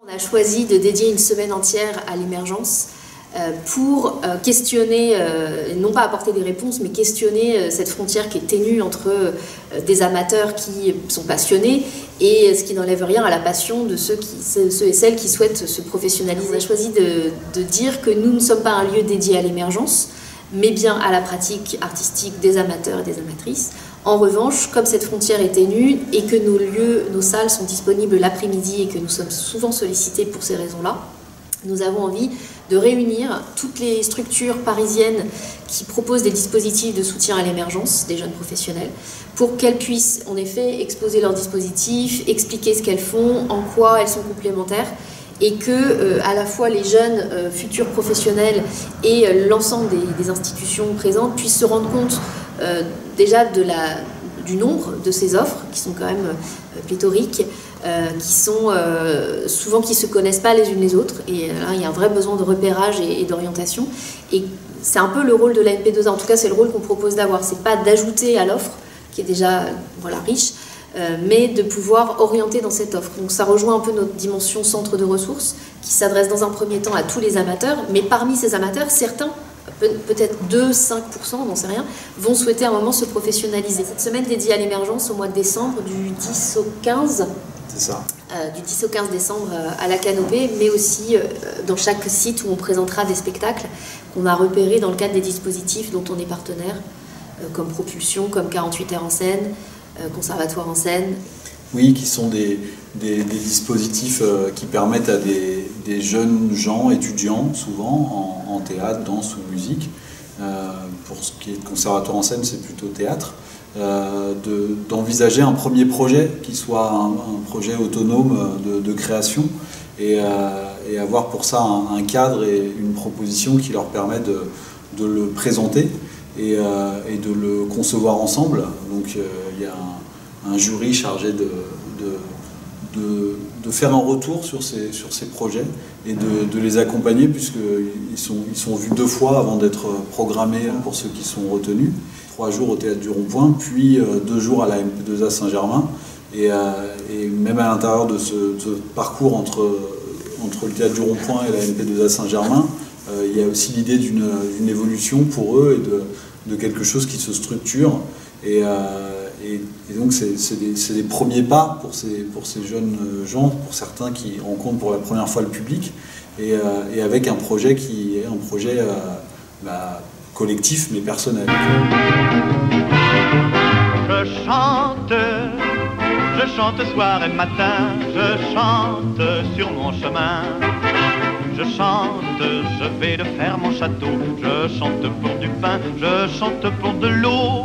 On a choisi de dédier une semaine entière à l'émergence pour questionner, non pas apporter des réponses, mais questionner cette frontière qui est ténue entre des amateurs qui sont passionnés et ce qui n'enlève rien à la passion de ceux et celles qui souhaitent se professionnaliser. On a choisi de dire que nous ne sommes pas un lieu dédié à l'émergence, mais bien à la pratique artistique des amateurs et des amatrices. En revanche, comme cette frontière est ténue et que nos salles sont disponibles l'après-midi et que nous sommes souvent sollicités pour ces raisons-là, nous avons envie de réunir toutes les structures parisiennes qui proposent des dispositifs de soutien à l'émergence des jeunes professionnels pour qu'elles puissent en effet exposer leurs dispositifs, expliquer ce qu'elles font, en quoi elles sont complémentaires, et que à la fois les jeunes futurs professionnels et l'ensemble des institutions présentes puissent se rendre compte déjà du nombre de ces offres qui sont quand même pléthoriques, qui sont souvent qui ne se connaissent pas les unes les autres, et là il y a un vrai besoin de repérage et d'orientation, et c'est un peu le rôle de la MP2A, en tout cas c'est le rôle qu'on propose d'avoir, c'est pas d'ajouter à l'offre qui est déjà riche, mais de pouvoir orienter dans cette offre. Donc ça rejoint un peu notre dimension centre de ressources qui s'adresse dans un premier temps à tous les amateurs, mais parmi ces amateurs, certains, peut-être 2-5%, on n'en sait rien, vont souhaiter à un moment se professionnaliser. Cette semaine dédiée à l'émergence au mois de décembre, du 10 au 15, c'est ça. Du 10 au 15 décembre à la Canopée, mais aussi dans chaque site où on présentera des spectacles qu'on a repérés dans le cadre des dispositifs dont on est partenaire, comme Propulsion, comme 48 heures en scène, Conservatoire en scène. Oui, qui sont des dispositifs qui permettent à des jeunes gens, étudiants souvent, en théâtre, danse ou musique, pour ce qui est de Conservatoire en scène, c'est plutôt théâtre, d'envisager un premier projet qui soit un projet autonome de création et avoir pour ça un cadre et une proposition qui leur permet de le présenter et de le concevoir ensemble. Donc il y a un jury chargé de faire un retour sur ces projets et de les accompagner, puisqu'ils sont vus 2 fois avant d'être programmés pour ceux qui sont retenus. 3 jours au Théâtre du Rond-Point, puis 2 jours à la MP2A Saint-Germain. Et même à l'intérieur de ce parcours entre le Théâtre du Rond-Point et la MP2A Saint-Germain, il y a aussi l'idée d'une évolution pour eux et de quelque chose qui se structure. Et donc c'est des premiers pas pour ces jeunes gens, pour certains qui rencontrent pour la première fois le public, et avec un projet qui est un projet collectif mais personnel. Je chante soir et matin, je chante sur mon chemin. Je chante, je vais de faire mon château, je chante pour du pain, je chante pour de l'eau.